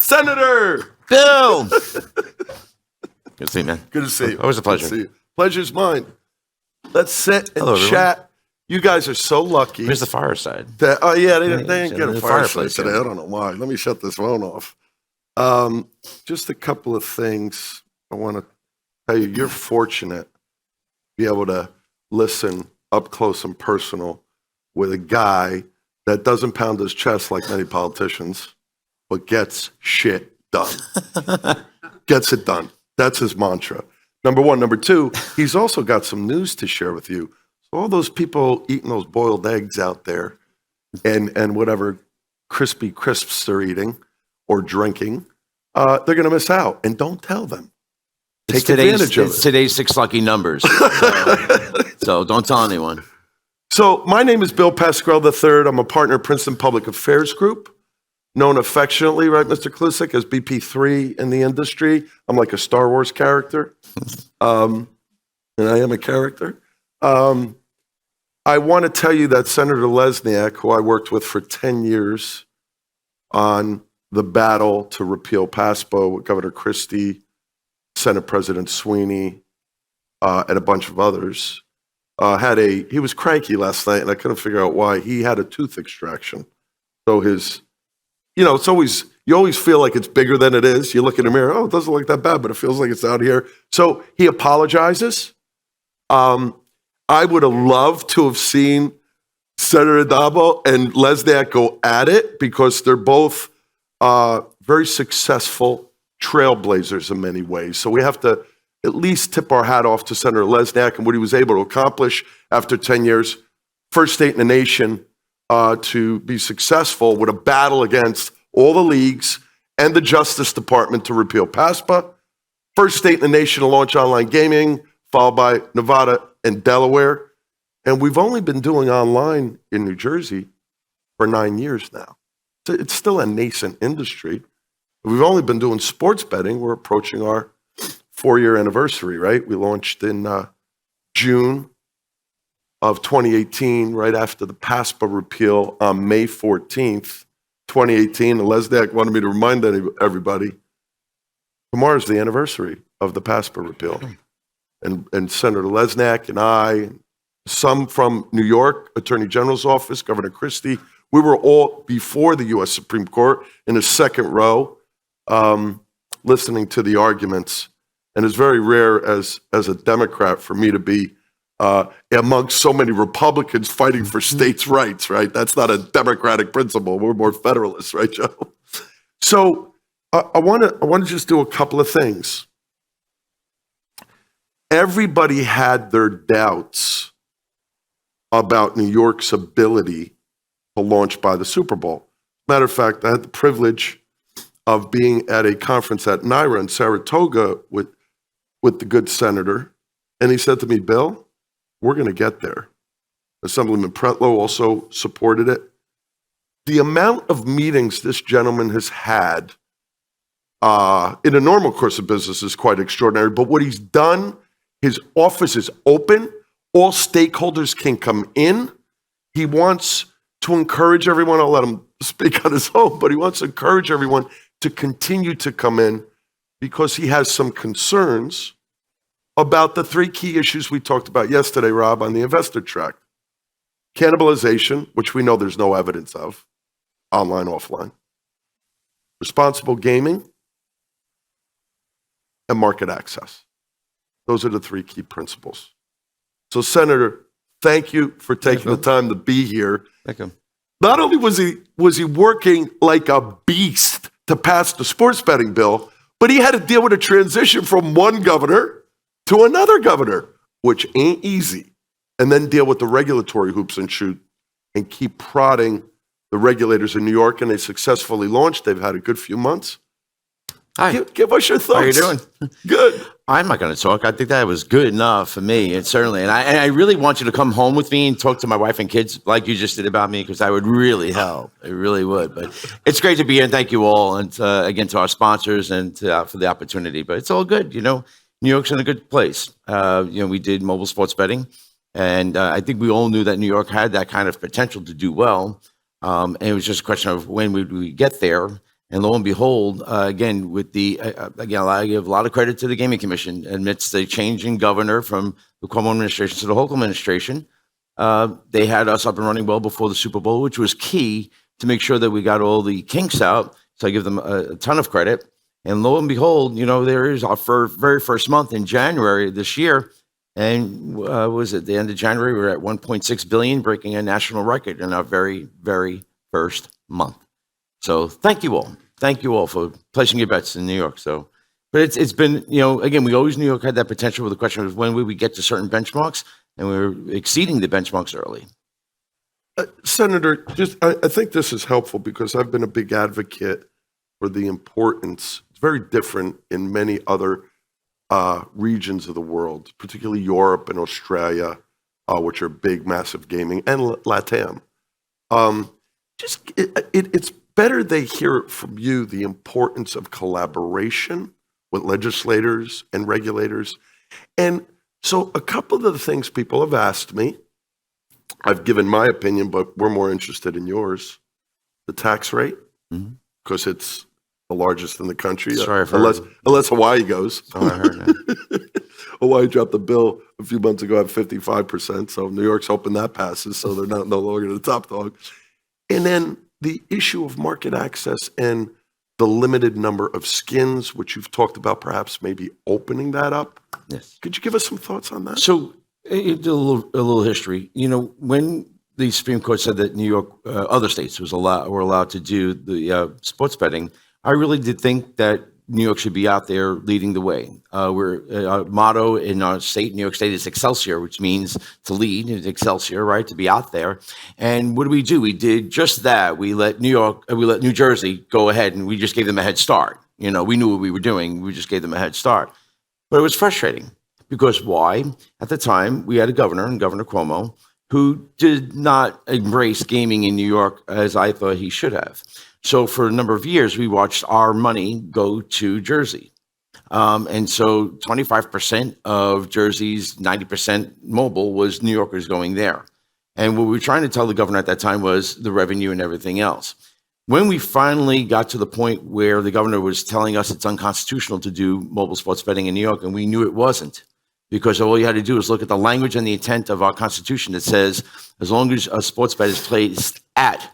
Senator Bill. Good to see you, man. Good to see you. Always a pleasure. Good to see you. Pleasure's mine. Let's sit and Hello, chat. You guys are so lucky. Where's the fireside? Oh, yeah, they didn't get a the fireplace fireplace, today. yeah. I don't know why. Let me shut this phone off. Just a couple of things I want to tell you. You're fortunate to be able to listen up close and personal with a guy that doesn't pound his chest like many politicians, but gets shit done. Gets it done. That's his mantra. Number one. Number two, he's also got some news to share with you. So all those people eating those boiled eggs out there and whatever crispy crisps they're eating or drinking, they're going to miss out. And don't tell them. Take advantage of it. It's today's 6 lucky numbers. So don't tell anyone. So my name is Bill Pascrell III. I'm a partner at Princeton Public Affairs Group, known affectionately, right, Mr. Klusik, as BP3 in the industry. I'm like a Star Wars character, and I am a character. I want to tell you that Senator Lesniak, who I worked with for 10 years on the battle to repeal PASPA with Governor Christie, Senate President Sweeney, and a bunch of others, he was cranky last night, and I couldn't figure out why. He had a tooth extraction. So it's always, you always feel like it's bigger than it is. You look in the mirror, oh, it doesn't look that bad, but it feels like it's out here. So he apologizes. I would have loved to have seen Senator Addabbo and Lesniak go at it because they're both very successful trailblazers in many ways. So we have to at least tip our hat off to Senator Lesniak and what he was able to accomplish after 10 years. First state in the nation to be successful with a battle against all the leagues and the Justice Department to repeal PASPA. First state in the nation to launch online gaming, followed by Nevada and Delaware. And we've only been doing online in New Jersey for 9 years now. So it's still a nascent industry. We've only been doing sports betting. We're approaching our 4-year anniversary, right? We launched in June of 2018, right after the PASPA repeal on May 14th, 2018. And Lesniak wanted me to remind everybody, tomorrow's the anniversary of the PASPA repeal. And Senator Lesniak and I, some from New York, Attorney General's office, Governor Christie, we were all before the U.S. Supreme Court in the second row, listening to the arguments. And it's very rare as a Democrat for me to be amongst so many Republicans fighting for states' rights, right? That's not a Democratic principle. We're more Federalists, right, Joe? So I want to just do a couple of things. Everybody had their doubts about New York's ability to launch by the Super Bowl. Matter of fact, I had the privilege of being at a conference at NYRA in Saratoga with the good senator, and he said to me, Bill, we're going to get there. Assemblyman Pretlow also supported it. The amount of meetings this gentleman has had in a normal course of business is quite extraordinary, but what he's done, his office is open. All stakeholders can come in. He wants to encourage everyone. I'll let him speak on his own, but he wants to encourage everyone to continue to come in because he has some concerns about the 3 key issues we talked about yesterday, Rob, on the investor track. Cannibalization, which we know there's no evidence of, online, offline. Responsible gaming, and market access. Those are the 3 key principles. So, Senator, thank you for taking the time to be here. Thank you. Not only was he working like a beast to pass the sports betting bill, but he had to deal with a transition from one governor to another governor, which ain't easy, and then deal with the regulatory hoops and shoot and keep prodding the regulators in New York, and they successfully launched. They've had a good few months. Hi. Give us your thoughts. How are you doing? Good. I'm not going to talk. I think that was good enough for me, and certainly. And I really want you to come home with me and talk to my wife and kids like you just did about me, because that would really help. It really would. But it's great to be here, and thank you all, and again to our sponsors and for the opportunity. But it's all good, you know. New York's in a good place. We did mobile sports betting, and I think we all knew that New York had that kind of potential to do well. And it was just a question of when would we get there. And lo and behold, again, with again, I give a lot of credit to the Gaming Commission amidst the change in governor from the Cuomo administration to the Hochul administration. They had us up and running well before the Super Bowl, which was key to make sure that we got all the kinks out. So I give them a ton of credit. And lo and behold, there is our very first month in January this year. And was it the end of January? We were at 1.6 billion, breaking a national record in our very, very first month. So thank you all for placing your bets in New York. So, but it's been, again, we always knew New York had that potential. With the question was when would we get to certain benchmarks, and we were exceeding the benchmarks early. Senator, I think this is helpful because I've been a big advocate for the importance. It's very different in many other regions of the world, particularly Europe and Australia, which are big, massive gaming, and LATAM. It's better they hear it from you, the importance of collaboration with legislators and regulators. And so a couple of the things people have asked me, I've given my opinion, but we're more interested in yours. The tax rate, because it's the largest in the country, unless Hawaii goes. Oh, I heard that. Hawaii dropped the bill a few months ago at 55%, so New York's hoping that passes, so they're no longer the top dog. And then the issue of market access and the limited number of skins, which you've talked about, perhaps maybe opening that up. Yes. Could you give us some thoughts on that? So a little history. When the Supreme Court said that New York, other states were allowed to do the sports betting, I really did think that New York should be out there leading the way. Our motto in our state, New York State, is Excelsior, which means to lead. It's Excelsior, right? To be out there. And what do? We did just that. We let New Jersey go ahead, and we just gave them a head start. We knew what we were doing. We just gave them a head start. But it was frustrating because why? At the time, we had a governor, Governor Cuomo, who did not embrace gaming in New York as I thought he should have. So for a number of years, we watched our money go to Jersey. And so 25% of Jersey's 90% mobile was New Yorkers going there. And what we were trying to tell the governor at that time was the revenue and everything else. When we finally got to the point where the governor was telling us it's unconstitutional to do mobile sports betting in New York, and we knew it wasn't, because all you had to do is look at the language and the intent of our Constitution that says as long as a sports bet is placed at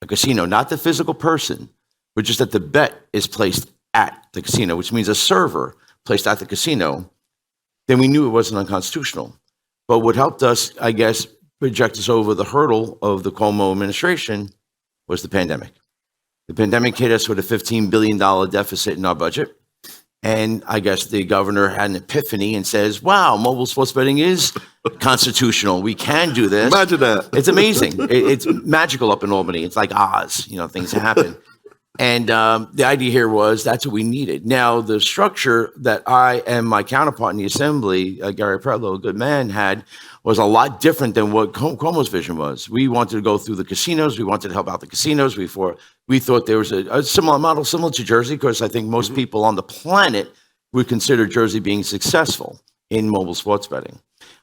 a casino, not the physical person, but just that the bet is placed at the casino, which means a server placed at the casino, then we knew it wasn't unconstitutional. But what helped us, I guess, project us over the hurdle of the Cuomo administration was the pandemic. The pandemic hit us with a $15 billion deficit in our budget. And I guess the governor had an epiphany and says, wow, mobile sports betting is constitutional. We can do this. Imagine that. It's amazing. It's magical up in Albany. It's like Oz, things happen. And the idea here was that's what we needed. Now, the structure that I and my counterpart in the assembly, Gary Pretlow, a good man, had was a lot different than what Cuomo's vision was. We wanted to go through the casinos. We wanted to help out the casinos. We thought there was a similar model, similar to Jersey, because I think most people on the planet would consider Jersey being successful in mobile sports betting.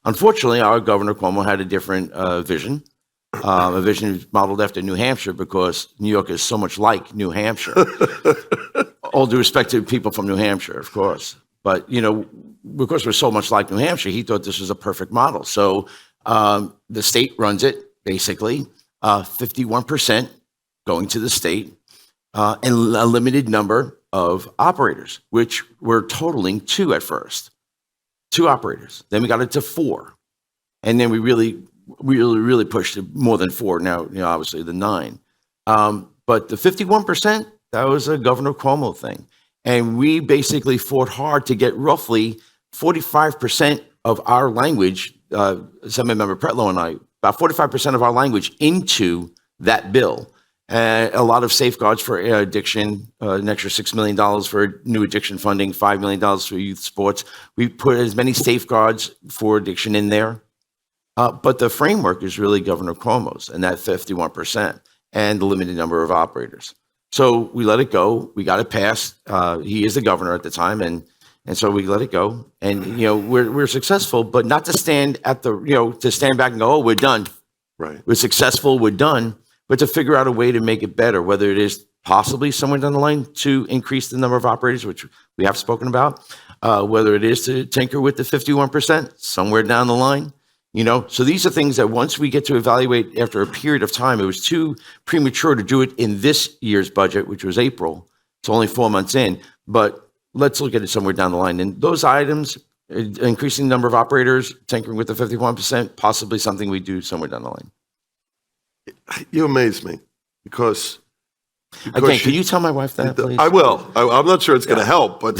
Unfortunately, our Governor Cuomo had a different vision. A vision modeled after New Hampshire, because New York is so much like New Hampshire. All due respect to people from New Hampshire, of course. But, because we're so much like New Hampshire, he thought this was a perfect model. So the state runs it, basically, 51% going to the state, and a limited number of operators, which were totaling 2 at first. 2 operators. Then we got it to 4. And then we really pushed to more than 4 now, obviously the 9. But the 51%, that was a Governor Cuomo thing. And we basically fought hard to get roughly 45% of our language, Assemblymember Pretlow and I, about 45% of our language into that bill. A lot of safeguards for addiction, an extra $6 million for new addiction funding, $5 million for youth sports. We put as many safeguards for addiction in there. But the framework is really Governor Cuomo's, and that 51%, and the limited number of operators. So we let it go. We got it passed. He is the governor at the time, and so we let it go. And we're successful, but not to stand at the to stand back and go, oh, we're done. Right. We're successful. We're done. But to figure out a way to make it better, whether it is possibly somewhere down the line to increase the number of operators, which we have spoken about, whether it is to tinker with the 51% somewhere down the line. So these are things that once we get to evaluate after a period of time, it was too premature to do it in this year's budget, which was April. It's only 4 months in, but let's look at it somewhere down the line. And those items, increasing the number of operators, tinkering with the 51%, possibly something we do somewhere down the line. You amaze me because Again, can you tell my wife that, please? I will. I'm not sure it's going to help, but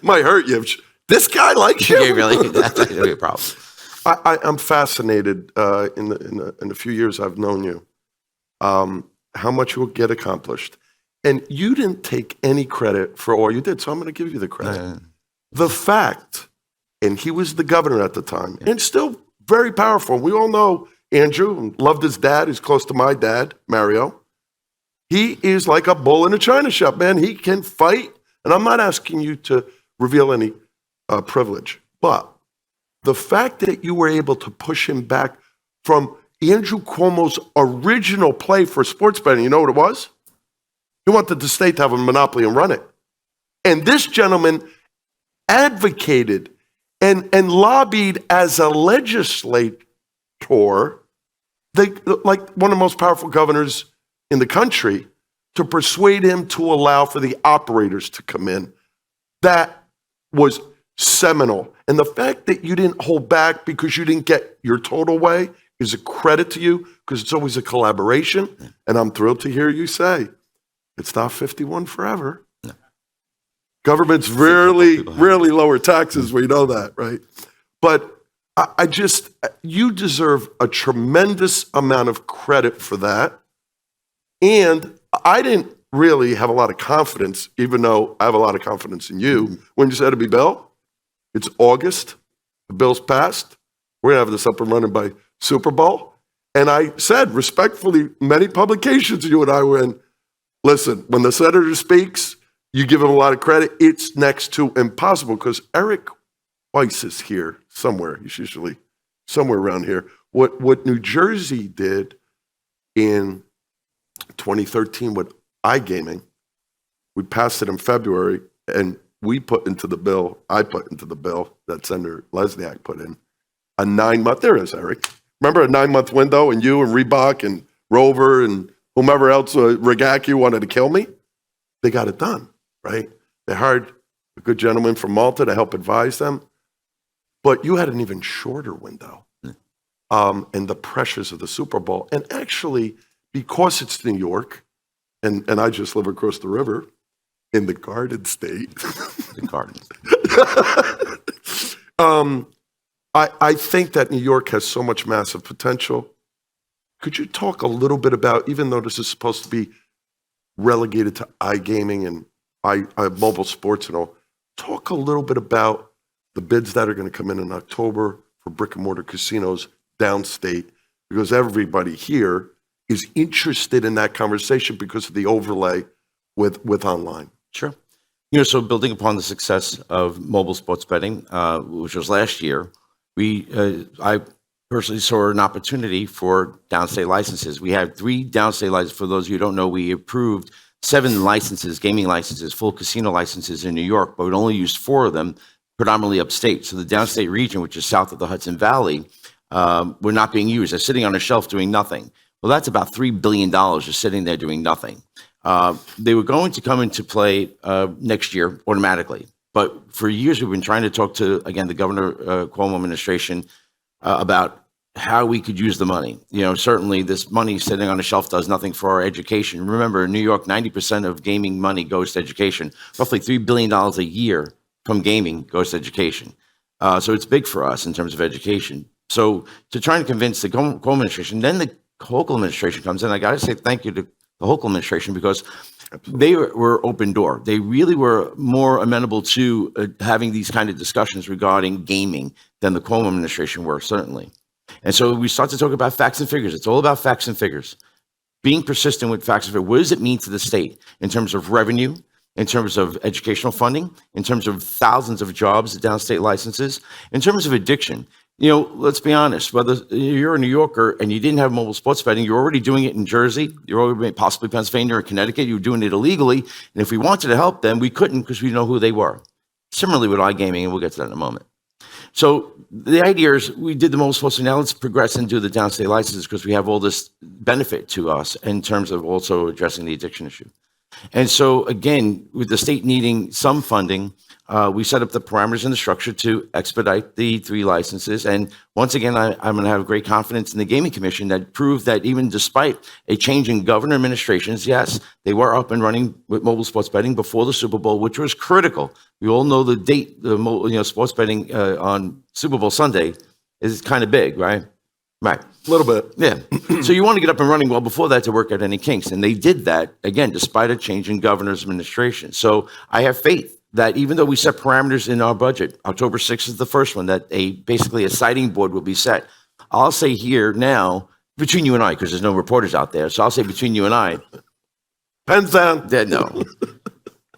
might hurt you. This guy likes you. Okay, really? That's going to be a problem. I'm fascinated in the few years I've known you, how much you'll get accomplished. And you didn't take any credit for all you did, so I'm going to give you the credit. The fact, and he was the governor at the time, and still very powerful. We all know Andrew, loved his dad. He's close to my dad, Mario. He is like a bull in a china shop, man. He can fight. And I'm not asking you to reveal any privilege, but the fact that you were able to push him back from Andrew Cuomo's original play for sports betting, you know what it was? He wanted the state to have a monopoly and run it. And this gentleman advocated and lobbied as a legislator, like one of the most powerful governors in the country, to persuade him to allow for the operators to come in. That was seminal. And the fact that you didn't hold back because you didn't get your total way is a credit to you, because it's always a collaboration. And I'm thrilled to hear you say, it's not 51 forever. No. Governments rarely lower taxes. We know that, right? But you deserve a tremendous amount of credit for that. And I didn't really have a lot of confidence, even though I have a lot of confidence in you, when you said it'd be Bill. It's August. The bill's passed. We're going to have this up and running by Super Bowl. And I said, respectfully, many publications, you and I were in, listen, when the senator speaks, you give him a lot of credit. It's next to impossible, because Eric Weiss is here somewhere. He's usually somewhere around here. What New Jersey did in 2013 with iGaming, we passed it in February, and I put into the bill that Senator Lesniak put in, a 9-month, there is Eric. Remember a 9-month window, and you and Reebok and Rover and whomever else, Regaki, wanted to kill me? They got it done, right? They hired a good gentleman from Malta to help advise them. But you had an even shorter window, and the pressures of the Super Bowl. And actually, because it's New York, and I just live across the river in the Garden State. The Garden. I think that New York has so much massive potential. Could you talk a little bit about, even though this is supposed to be relegated to iGaming and mobile sports and all, talk a little bit about the bids that are going to come in October for brick and mortar casinos downstate, because everybody here is interested in that conversation because of the overlay with online. Sure. So building upon the success of mobile sports betting, which was last year, I personally saw an opportunity for downstate licenses. We had 3 downstate licenses. For those of you who don't know, we approved 7 licenses, gaming licenses, full casino licenses in New York, but we only used 4 of them, predominantly upstate. So the downstate region, which is south of the Hudson Valley, were not being used. They're sitting on a shelf doing nothing. Well, that's about $3 billion just sitting there doing nothing. They were going to come into play next year automatically. But for years, we've been trying to talk to, again, the Governor Cuomo administration about how we could use the money. Certainly this money sitting on a shelf does nothing for our education. Remember, in New York, 90% of gaming money goes to education. Roughly $3 billion a year from gaming goes to education. So it's big for us in terms of education. So to try and convince the Cuomo administration, then the Hochul administration comes in. I got to say thank you to the Hochul administration, because they were open door. They really were more amenable to having these kind of discussions regarding gaming than the Cuomo administration were, certainly. And so we start to talk about facts and figures. It's all about facts and figures. Being persistent with facts and figures. What does it mean to the state in terms of revenue, in terms of educational funding, in terms of thousands of jobs, downstate licenses, in terms of addiction? let's be honest, whether you're a New Yorker and you didn't have mobile sports betting, you're already doing it in Jersey, you're already possibly Pennsylvania or Connecticut, you were doing it illegally. And if we wanted to help them, we couldn't because we know who they were. Similarly with iGaming, and we'll get to that in a moment. So the idea is we did the mobile sports, now let's progress and do the downstate licenses because we have all this benefit to us in terms of also addressing the addiction issue. And so again, with the state needing some funding, we set up the parameters and the structure to expedite the 3 licenses. And once again, I'm going to have great confidence in the Gaming Commission that proved that even despite a change in governor administrations, yes, they were up and running with mobile sports betting before the Super Bowl, which was critical. We all know the date, sports betting on Super Bowl Sunday is kind of big, right? Right. A little bit. Yeah. So you want to get up and running well before that to work out any kinks. And they did that, again, despite a change in governor's administration. So I have faith that even though we set parameters in our budget, October 6th is the first one, that basically a sighting board will be set. I'll say here now, between you and I, because there's no reporters out there, so I'll say between you and I. Pens down. No.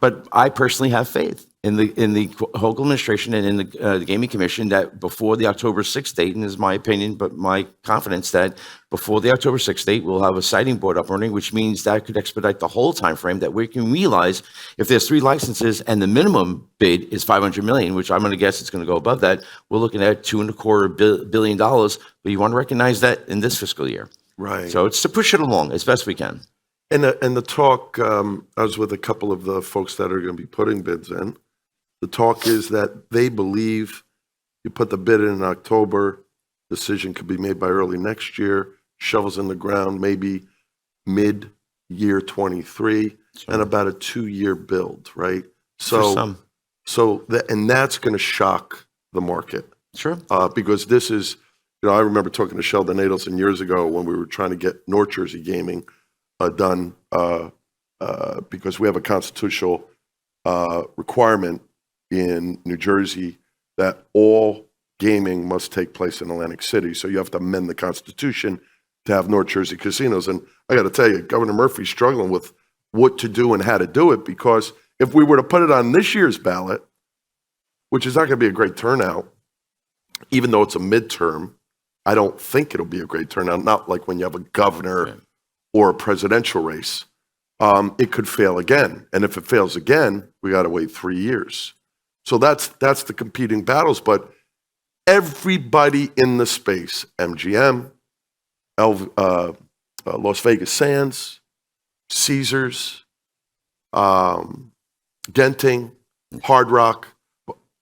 But I personally have faith in the whole administration and in the Gaming Commission that before the October 6th date, and this is my opinion, but my confidence that before the October 6th date, we'll have a sighting board up running, which means that could expedite the whole time frame that we can realize if there's 3 licenses and the minimum bid is $500 million, which I'm going to guess it's going to go above that, we're looking at $2.25 billion. But you want to recognize that in this fiscal year. Right. So it's to push it along as best we can. And the talk, I was with a couple of the folks that are going to be putting bids in. The talk is that they believe you put the bid in October, decision could be made by early next year, shovels in the ground, maybe mid-year 23, and about a 2-year build, right? So and that's going to shock the market. Sure. Because this is, I remember talking to Sheldon Adelson years ago when we were trying to get North Jersey gaming done because we have a constitutional requirement in New Jersey that all gaming must take place in Atlantic City. So you have to amend the Constitution to have North Jersey casinos. And I got to tell you, Governor Murphy's struggling with what to do and how to do it, because if we were to put it on this year's ballot, which is not going to be a great turnout, even though it's a midterm, I don't think it'll be a great turnout, not like when you have a governor or a presidential race. It could fail again. And if it fails again, we got to wait 3 years. So that's the competing battles. But everybody in the space, MGM, Las Vegas Sands, Caesars, Genting, Hard Rock,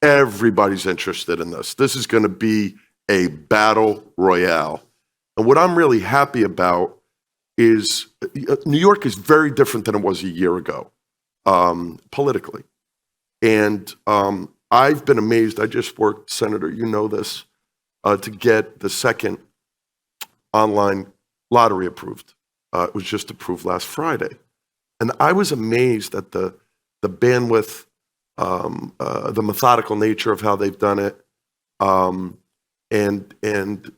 everybody's interested in this. This is going to be a battle royale. And what I'm really happy about is New York is very different than it was a year ago, politically. And I've been amazed. I just worked, Senator, you know this, to get the second online lottery approved. It was just approved last Friday. And I was amazed at the bandwidth, the methodical nature of how they've done it, and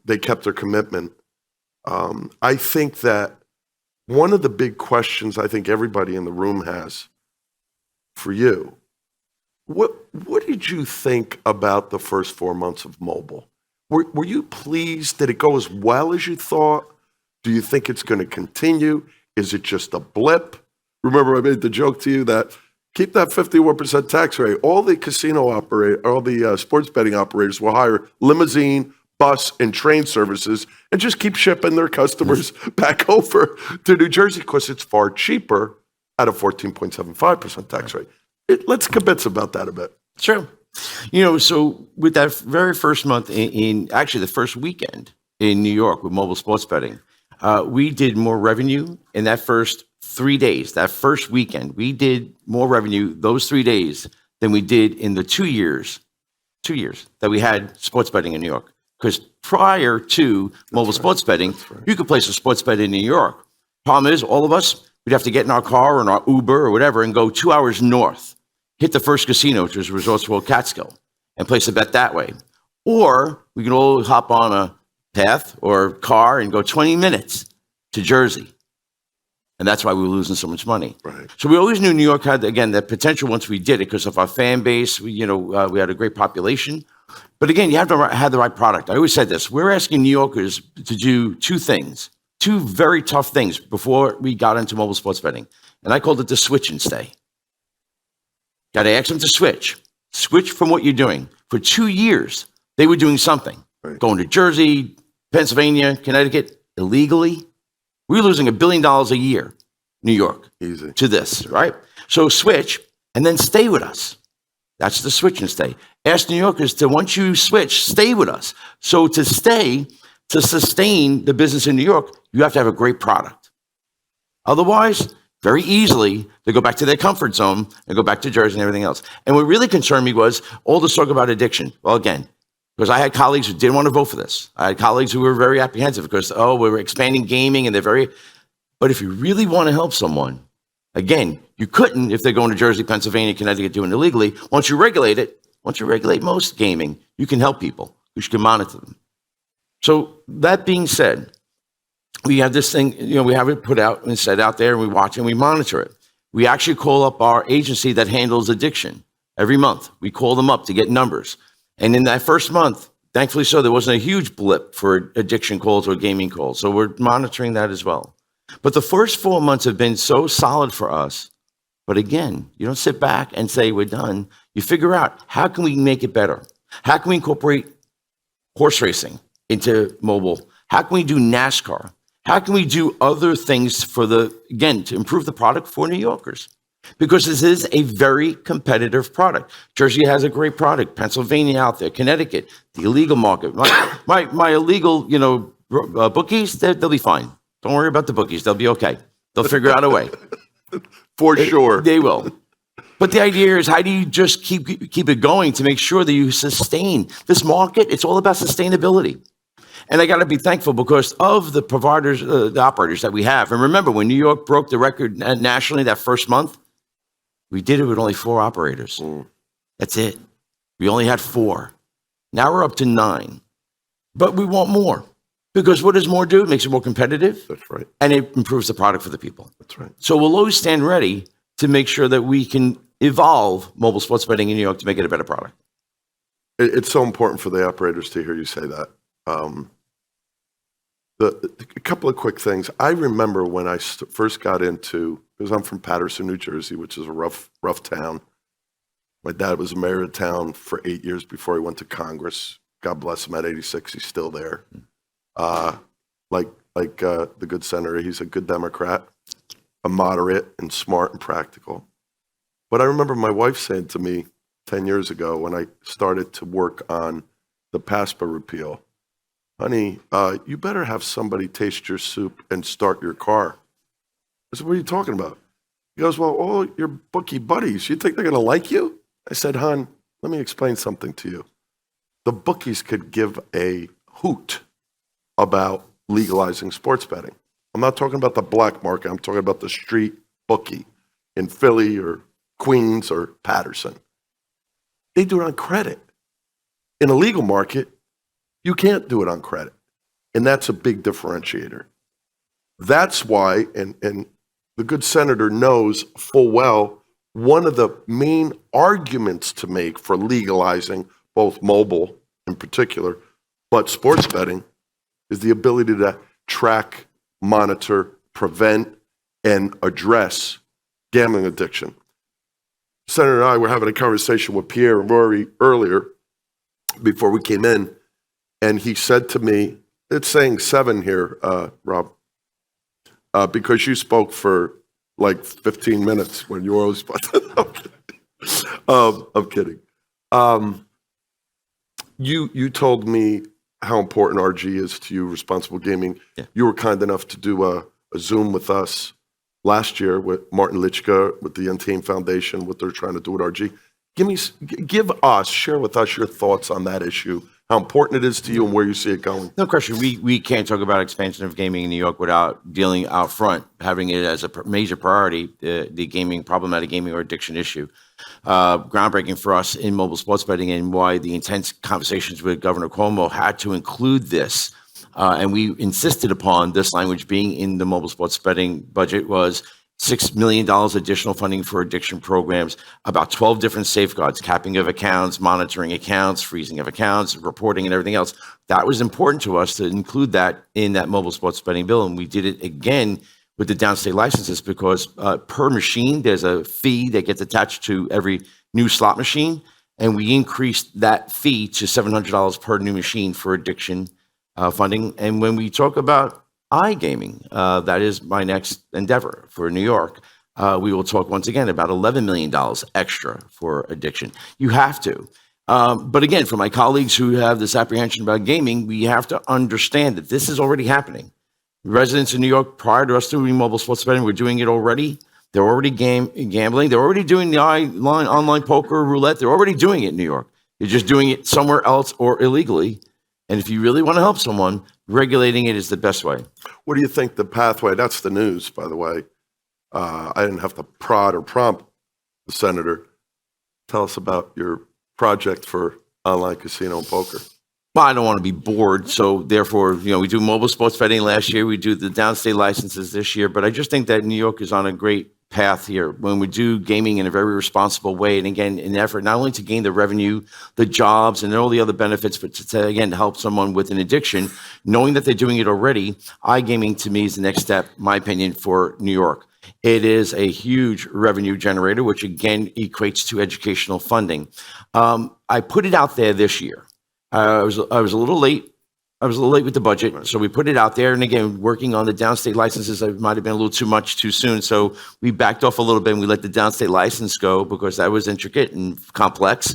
they kept their commitment. I think that one of the big questions I think everybody in the room has for you, what did you think about the first 4 months of mobile? Were you pleased? Did it go as well as you thought? Do you think it's going to continue? Is it just a blip? Remember I made the joke to you that keep that 51% tax rate. All the sports betting operators will hire limousine, bus, and train services and just keep shipping their customers back over to New Jersey because it's far cheaper at a 14.75% tax rate. Let's convince about that a bit. Sure. So with that very first month in actually the first weekend in New York with mobile sports betting, we did more revenue in that first 3 days. That first weekend, we did more revenue those 3 days than we did in the 2 years that we had sports betting in New York. Because prior to mobile sports betting, you could place a sports bet in New York. Problem is, all of us, we'd have to get in our car or in our Uber or whatever and go 2 hours north, hit the first casino, which was Resorts World Catskill, and place a bet that way. Or we can all hop on a path or car and go 20 minutes to Jersey. And that's why we were losing so much money. Right. So we always knew New York had, again, that potential once we did it because of our fan base. We had a great population. But again, you have to have the right product. I always said this. We're asking New Yorkers to do two things, two very tough things before we got into mobile sports betting. And I called it the switch and stay. Got to ask them to switch. Switch from what you're doing. For 2 years, they were doing something. Right. Going to Jersey, Pennsylvania, Connecticut, illegally. We were losing $1 billion a year, New York, Easy. to this, right? So switch and then stay with us. That's the switch and stay. Ask New Yorkers to, once you switch, stay with us. So to stay, to sustain the business in New York, you have to have a great product. Otherwise, very easily, they go back to their comfort zone and go back to Jersey and everything else. And what really concerned me was all this talk about addiction. Well, again, because I had colleagues who didn't want to vote for this. I had colleagues who were very apprehensive because, oh, we were expanding gaming and they're very, but if you really want to help someone, again, you couldn't if they're going to Jersey, Pennsylvania, Connecticut doing it illegally. Once you regulate it, once you regulate most gaming, you can help people. You can monitor them. So that being said, we have this thing, we have it put out and set out there and we watch and we monitor it. We actually call up our agency that handles addiction every month. We call them up to get numbers. And in that first month, thankfully so, there wasn't a huge blip for addiction calls or gaming calls. So we're monitoring that as well. But the first 4 months have been so solid for us. But again, you don't sit back and say, we're done. You figure out, how can we make it better? How can we incorporate horse racing into mobile? How can we do NASCAR? How can we do other things to improve the product for New Yorkers? Because this is a very competitive product. Jersey has a great product. Pennsylvania out there, Connecticut, the illegal market. My illegal, bookies, they'll be fine. Don't worry about the bookies. They'll be okay. They'll figure out a way. For sure. They will. But the idea is, how do you just keep it going to make sure that you sustain this market? It's all about sustainability. And I got to be thankful because of the providers, the operators that we have. And remember, when New York broke the record nationally that first month, we did it with only 4 operators. That's it. We only had 4. Now we're up to 9. But we want more. Because what does more do? It makes it more competitive. That's right. And it improves the product for the people. That's right. So we'll always stand ready to make sure that we can evolve mobile sports betting in New York to make it a better product. It's so important for the operators to hear you say that. A couple of quick things. I remember when I first got into, because I'm from Paterson, New Jersey, which is a rough town. My dad was mayor of town for 8 years before he went to Congress. God bless him, at 86, he's still there. The good senator, he's a good Democrat, a moderate and smart and practical. But I remember my wife saying to me 10 years ago when I started to work on the PASPA repeal, honey, you better have somebody taste your soup and start your car. I said, what are you talking about? He goes, well, all your bookie buddies, you think they're going to like you? I said, hon, let me explain something to you. The bookies could give a hoot about legalizing sports betting. I'm not talking about the black market. I'm talking about the street bookie in Philly or Queens or Paterson. They do it on credit. In a legal market, you can't do it on credit. And that's a big differentiator. That's why, and the good senator knows full well, one of the main arguments to make for legalizing both mobile in particular, but sports betting, is the ability to track, monitor, prevent, and address gambling addiction. Senator and I were having a conversation with Pierre and Rory earlier before we came in, and he said to me, it's saying 7 here, Rob, because you spoke for like 15 minutes when you were always I'm kidding. You told me how important RG is to you, responsible gaming. Yeah. You were kind enough to do a Zoom with us last year with Martin Litschka, with the Untamed Foundation, what they're trying to do with RG. Share with us your thoughts on that issue, how important it is to you and where you see it going. No question. We can't talk about expansion of gaming in New York without dealing out front, having it as a major priority, the problematic gaming or addiction issue. Groundbreaking for us in mobile sports betting, and why the intense conversations with Governor Cuomo had to include this. And we insisted upon this language being in the mobile sports betting budget was $6 million additional funding for addiction programs, about 12 different safeguards, capping of accounts, monitoring accounts, freezing of accounts, reporting, and everything else. That was important to us to include that in that mobile sports betting bill. And we did it again with the downstate licenses because per machine, there's a fee that gets attached to every new slot machine. And we increased that fee to $700 per new machine for addiction funding. And when we talk about iGaming, that is my next endeavor for New York. We will talk once again about $11 million extra for addiction. You have to. But again, for my colleagues who have this apprehension about gaming, we have to understand that this is already happening. Residents in New York, prior to us doing mobile sports betting, were doing it already. They're already gambling. They're already doing the online poker, roulette. They're already doing it in New York. They're just doing it somewhere else or illegally. And if you really want to help someone, regulating it is the best way. What do you think the pathway, that's the news, by the way. I didn't have to prod or prompt the senator. Tell us about your project for online casino and poker. Well, I don't want to be bored, so therefore, we do mobile sports betting last year. We do the downstate licenses this year, but I just think that New York is on a great path here when we do gaming in a very responsible way. And again, in an effort not only to gain the revenue, the jobs, and all the other benefits, but to help someone with an addiction, knowing that they're doing it already. iGaming to me is the next step, my opinion, for New York. It is a huge revenue generator, which again equates to educational funding. I put it out there this year. I was a little late. I was a little late with the budget, so we put it out there. And again, working on the downstate licenses, it might have been a little too much too soon. So we backed off a little bit and we let the downstate license go because that was intricate and complex.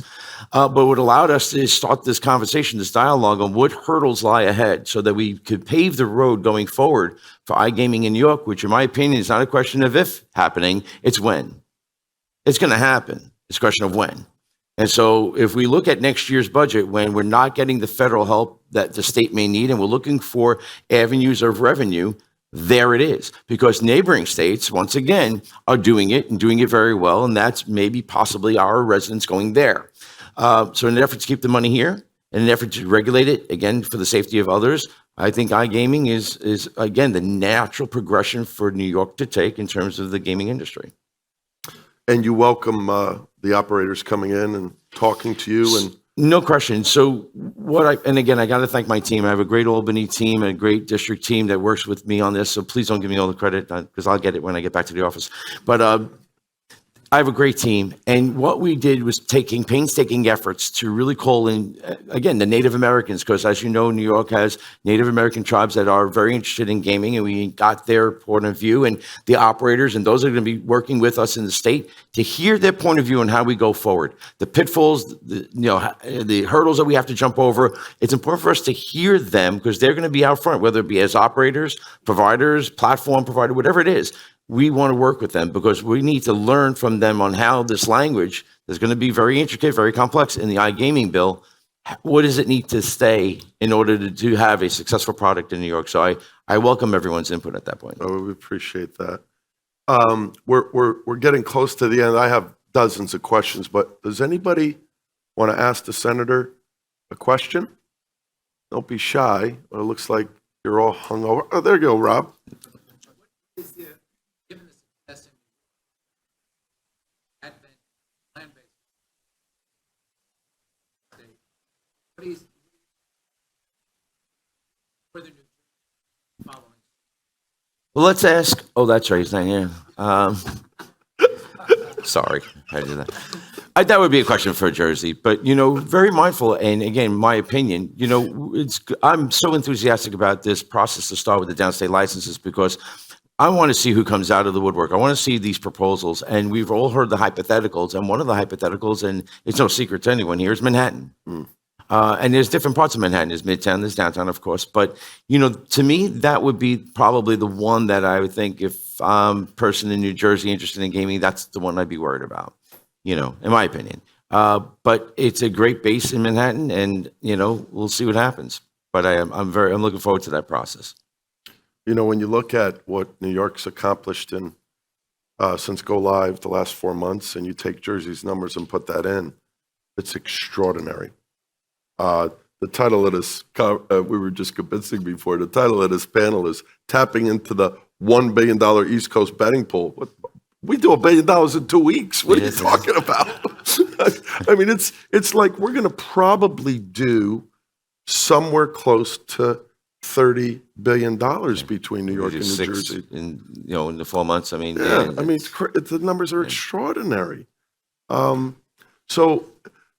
But what allowed us to start this conversation, this dialogue on what hurdles lie ahead so that we could pave the road going forward for iGaming in New York, which in my opinion is not a question of if happening, it's when. It's going to happen. It's a question of when. And so if we look at next year's budget, when we're not getting the federal help that the state may need, and we're looking for avenues of revenue, there it is. Because neighboring states, once again, are doing it and doing it very well. And that's maybe possibly our residents going there. So in an effort to keep the money here, in an effort to regulate it, again, for the safety of others, I think iGaming is again, the natural progression for New York to take in terms of the gaming industry. And you welcome the operators coming in and talking to you and no question. So and again, I got to thank my team. I have a great Albany team, a great district team that works with me on this. So please don't give me all the credit because I'll get it when I get back to the office. But I have a great team. And what we did was taking painstaking efforts to really call in, again, the Native Americans, because as you know, New York has Native American tribes that are very interested in gaming, and we got their point of view, and the operators, and those are going to be working with us in the state to hear their point of view on how we go forward. The pitfalls, the hurdles that we have to jump over, it's important for us to hear them because they're going to be out front, whether it be as operators, providers, platform provider, whatever it is. We want to work with them because we need to learn from them on how this language is going to be very intricate, very complex in the iGaming bill. What does it need to stay in order to have a successful product in New York? So I welcome everyone's input at that point. Oh, we appreciate that. We're getting close to the end. I have dozens of questions, but does anybody want to ask the senator a question? Don't be shy. Well, it looks like you're all hung over. Oh, there you go, Rob. Given the success in advent land-based state, what is for the new following? Well, let's ask. Oh, that's right. He's not here. Sorry, I did that. That would be a question for Jersey, but very mindful. And again, my opinion, I'm so enthusiastic about this process to start with the downstate licenses because I want to see who comes out of the woodwork. I want to see these proposals, and we've all heard the hypotheticals. And one of the hypotheticals, and it's no secret to anyone here, is Manhattan. And there's different parts of Manhattan. There's Midtown, there's downtown, of course. But to me, that would be probably the one that I would think if I'm a person in New Jersey interested in gaming, that's the one I'd be worried about. In my opinion. But it's a great base in Manhattan, and we'll see what happens. But I'm looking forward to that process. When you look at what New York's accomplished in since Go Live the last 4 months, and you take Jersey's numbers and put that in, it's extraordinary. The title of this, we were just convincing before, the title of this panel is Tapping into the $1 billion East Coast betting pool. We do $1 billion in 2 weeks. What are you Yes. talking about? I mean, it's like we're going to probably do somewhere close to $30 billion between New York We and do New 6 Jersey. in the 4 months. I mean, Yeah, I mean, the numbers are extraordinary. So,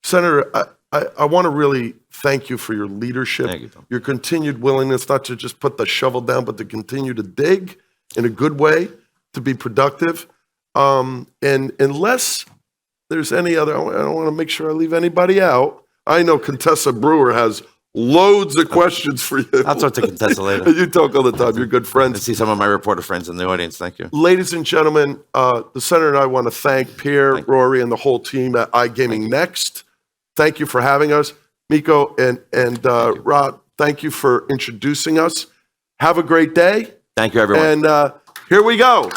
Senator, I want to really thank you for your leadership, Thank you, Tom. your continued willingness not to just put the shovel down, but to continue to dig in a good way, to be productive. And unless there's any other, I don't want to make sure I leave anybody out. I know Contessa Brewer has loads of questions for you. I'll talk to Contessa later. You talk all the time. You're good I friends. see some of my reporter friends in the audience. Thank you. Ladies and gentlemen, the Senator and I want to thank Pierre, Rory, and the whole team at iGaming Next. Thank you for having us. Miko and Rod, thank you for introducing us. Have a great day. Thank you, everyone. And here we go.